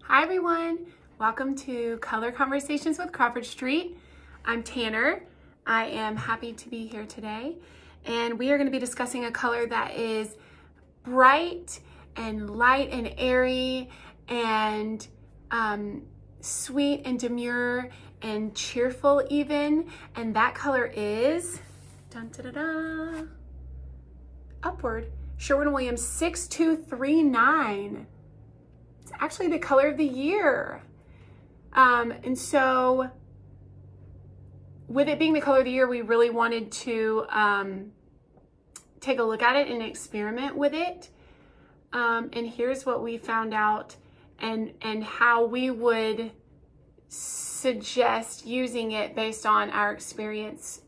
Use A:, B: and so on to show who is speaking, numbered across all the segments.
A: Hi everyone, welcome to Color Conversations with Crawford Street. I'm Tanner. I am happy to be here today, and we are going to be discussing a color that is bright and light and airy and sweet and demure and cheerful even, and that color is dun, da, da, da, Upward, Sherwin-Williams 6239. It's actually the color of the year. And so with it being the color of the year, we really wanted to take a look at it and experiment with it. And here's what we found out and how we would suggest using it based on our experience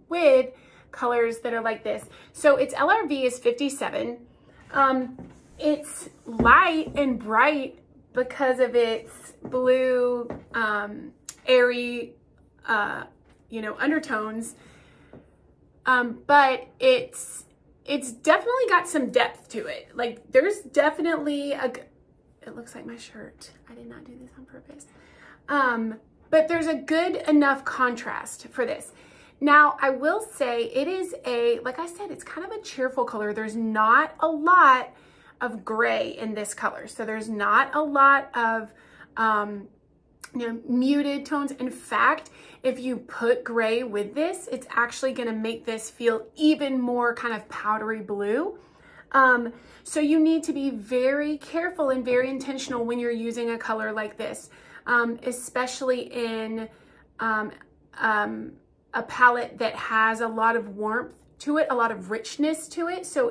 A: with colors that are like this. So its LRV is 57. It's light and bright because of its blue, airy, undertones. But it's definitely got some depth to it. Like there's definitely it looks like my shirt. I did not do this on purpose. But there's a good enough contrast for this. Now, I will say it is like I said, it's kind of a cheerful color. There's not a lot of gray in this color. So there's not a lot of, muted tones. In fact, if you put gray with this, it's actually gonna make this feel even more kind of powdery blue. So you need to be very careful and very intentional when you're using a color like this, especially in a palette that has a lot of warmth to it, a lot of richness to it. So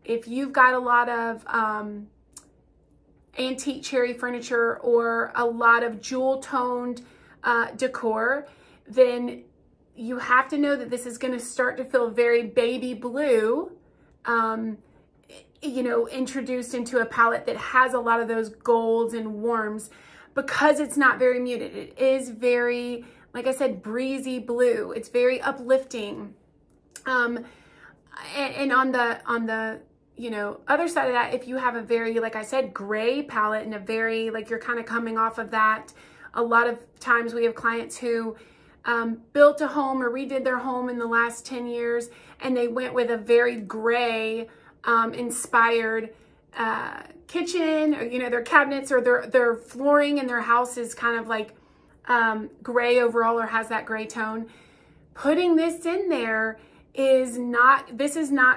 A: if you've got a lot of antique cherry furniture or a lot of jewel toned decor, then you have to know that this is going to start to feel very baby blue, introduced into a palette that has a lot of those golds and warms, because it's not very muted. It is very, like I said, breezy blue. It's very uplifting. And on the other side of that, if you have a very, like I said, gray palette and a very, like you're kind of coming off of that, a lot of times we have clients who built a home or redid their home in the last 10 years, and they went with a very gray inspired kitchen, or, their cabinets or their flooring in their house is kind of like gray overall or has that gray tone. Putting this in there is not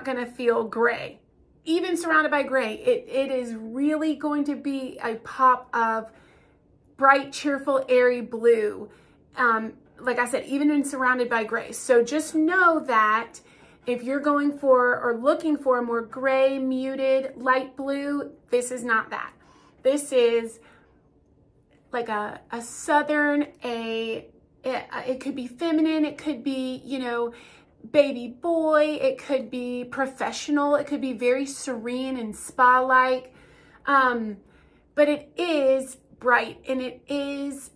A: going to feel gray. Even surrounded by gray, it is really going to be a pop of bright, cheerful, airy blue. Like I said, even when surrounded by gray. So just know that if you're going for or looking for a more gray, muted, light blue, this is not that. This is like a southern, it could be feminine, it could be, baby boy, it could be professional, it could be very serene and spa-like, but it is bright and it is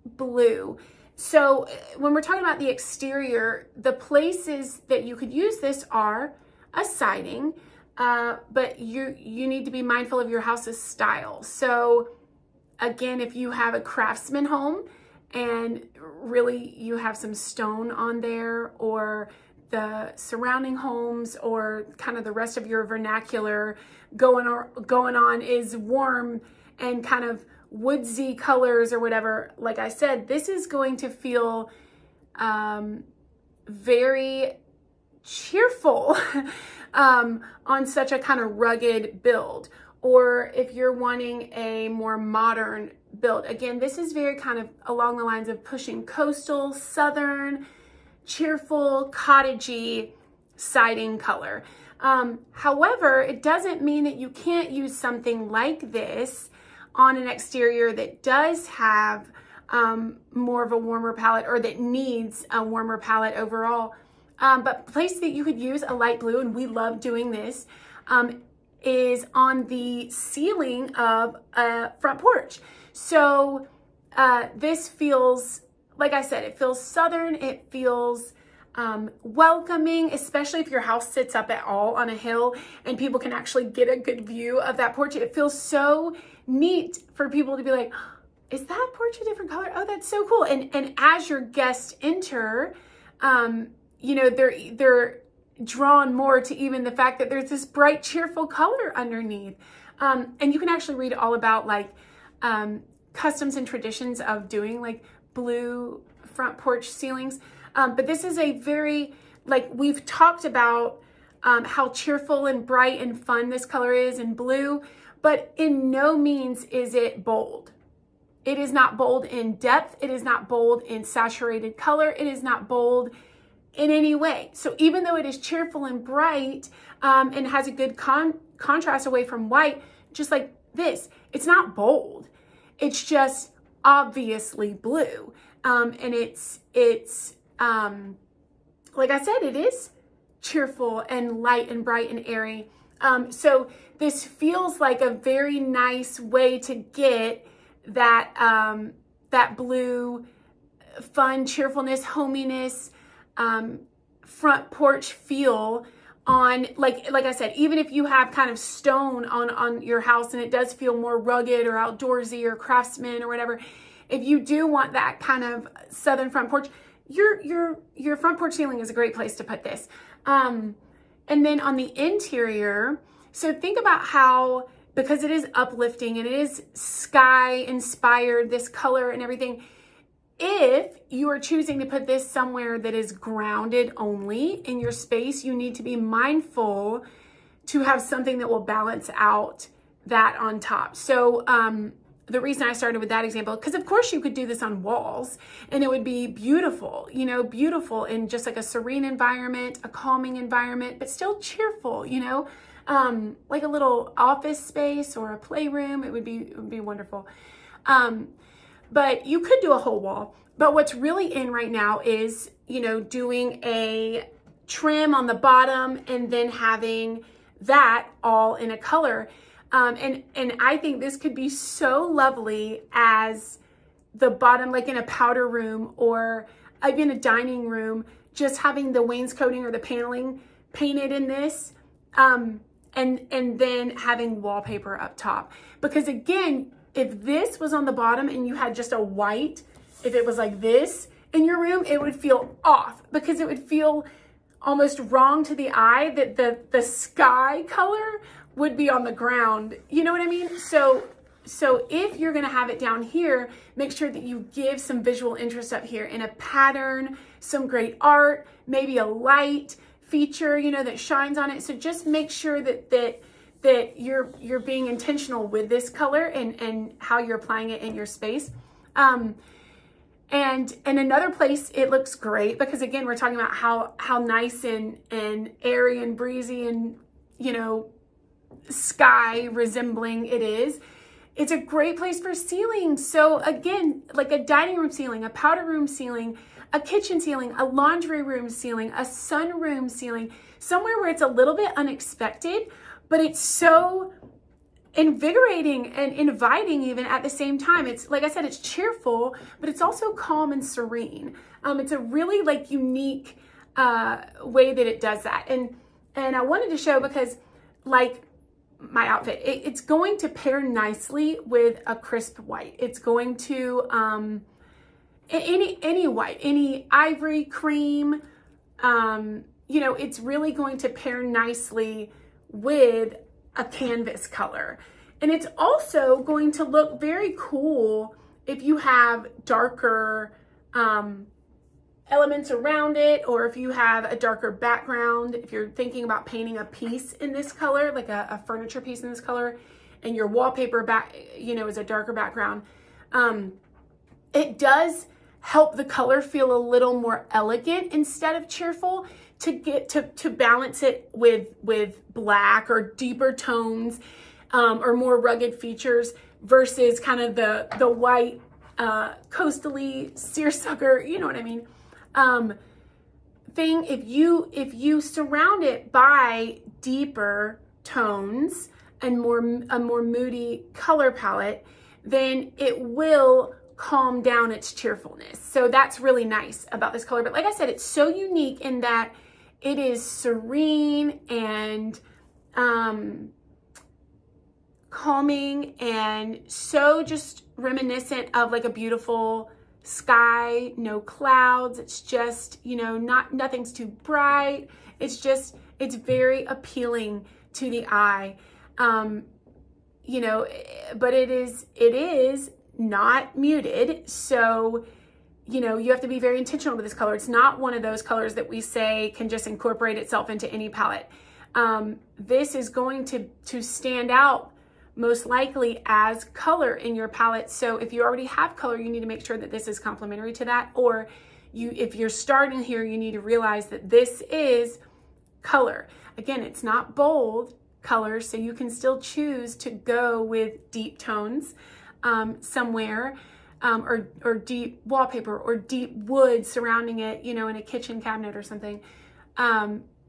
A: blue. So when we're talking about the exterior, the places that you could use this are a siding, but you need to be mindful of your house's style. So again, if you have a craftsman home and really you have some stone on there, or the surrounding homes or kind of the rest of your vernacular going on is warm and kind of woodsy colors or whatever, like I said, this is going to feel very cheerful on such a kind of rugged build. Or if you're wanting a more modern build, again, this is very kind of along the lines of pushing coastal, southern, cheerful, cottagey siding color. However, it doesn't mean that you can't use something like this on an exterior that does have more of a warmer palette, or that needs a warmer palette overall. But place that you could use a light blue, and we love doing this, is on the ceiling of a front porch. So this feels, like I said, it feels southern, it feels welcoming, especially if your house sits up at all on a hill and people can actually get a good view of that porch. It feels so neat for people to be like, is that porch a different color? Oh, that's so cool. And as your guests enter, you know, they're drawn more to even the fact that there's this bright, cheerful color underneath. And you can actually read all about like customs and traditions of doing like blue front porch ceilings. But this is a very, like we've talked about how cheerful and bright and fun this color is in blue, but in no means is it bold. It is not bold in depth. It is not bold in saturated color. It is not bold in any way. So even though it is cheerful and bright and has a good contrast away from white, just like this, it's not bold. It's just obviously blue. And it's like I said, it is cheerful and light and bright and airy. So this feels like a very nice way to get that, that blue, fun, cheerfulness, hominess, front porch feel on, like I said, even if you have kind of stone on your house and it does feel more rugged or outdoorsy or craftsman or whatever, if you do want that kind of southern front porch, your front porch ceiling is a great place to put this. And then on the interior, so think about how, because it is uplifting and it is sky inspired, this color and everything, if you are choosing to put this somewhere that is grounded only in your space, you need to be mindful to have something that will balance out that on top. So the reason I started with that example, because of course you could do this on walls and it would be beautiful, you know, beautiful in just like a serene environment, a calming environment, but still cheerful, you know, like a little office space or a playroom. It would be wonderful. But you could do a whole wall. But what's really in right now is, you know, doing a trim on the bottom and then having that all in a color. And I think this could be so lovely as the bottom, like in a powder room or even a dining room, just having the wainscoting or the paneling painted in this, and then having wallpaper up top. Because again, if this was on the bottom and you had just a white, if it was like this in your room, it would feel off because it would feel almost wrong to the eye that the sky color would be on the ground. You know what I mean? So if you're gonna have it down here, make sure that you give some visual interest up here in a pattern, some great art, maybe a light feature, you know, that shines on it. So just make sure that you're being intentional with this color and how you're applying it in your space. And another place it looks great, because again, we're talking about how nice and airy and breezy and, you know, sky resembling it is. It's a great place for ceilings. So again, like a dining room ceiling, a powder room ceiling, a kitchen ceiling, a laundry room ceiling, a sunroom ceiling, somewhere where it's a little bit unexpected, but it's so invigorating and inviting even at the same time. It's, like I said, it's cheerful, but it's also calm and serene. It's a really like unique way that it does that. And I wanted to show because like my outfit, it's going to pair nicely with a crisp white. It's going to, any white, any ivory, cream, you know, it's really going to pair nicely with a canvas color. And it's also going to look very cool if you have darker elements around it, or if you have a darker background. If you're thinking about painting a piece in this color, like a furniture piece in this color, and your wallpaper back, you know, is a darker background, it does help the color feel a little more elegant instead of cheerful, to get to balance it with black or deeper tones, or more rugged features versus kind of the white coastally seersucker, you know what I mean, thing. If you surround it by deeper tones and a more moody color palette, then it will calm down its cheerfulness. So that's really nice about this color. But like I said, it's so unique in that it is serene and calming and so just reminiscent of like a beautiful sky, no clouds. It's just, you know, nothing's too bright. It's very appealing to the eye. You know, but it is not muted. So, you know, you have to be very intentional with this color. It's not one of those colors that we say can just incorporate itself into any palette. This is going to stand out most likely as color in your palette. So if you already have color, you need to make sure that this is complementary to that. Or if you're starting here, you need to realize that this is color. Again, it's not bold color, so you can still choose to go with deep tones somewhere, or deep wallpaper or deep wood surrounding it, you know, in a kitchen cabinet or something.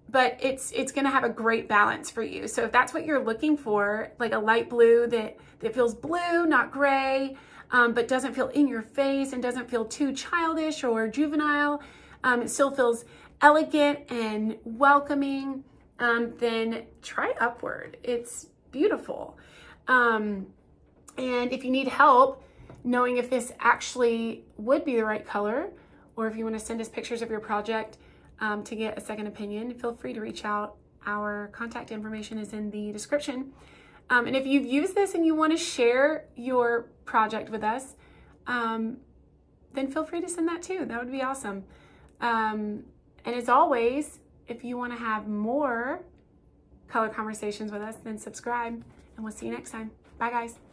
A: But it's going to have a great balance for you. So if that's what you're looking for, like a light blue that feels blue, not gray, but doesn't feel in your face and doesn't feel too childish or juvenile, it still feels elegant and welcoming, then try Upward. It's beautiful. And if you need help knowing if this actually would be the right color, or if you want to send us pictures of your project to get a second opinion, feel free to reach out. Our contact information is in the description. And if you've used this and you want to share your project with us, then feel free to send that too. That would be awesome. And as always, if you want to have more color conversations with us, then subscribe, and we'll see you next time. Bye, guys.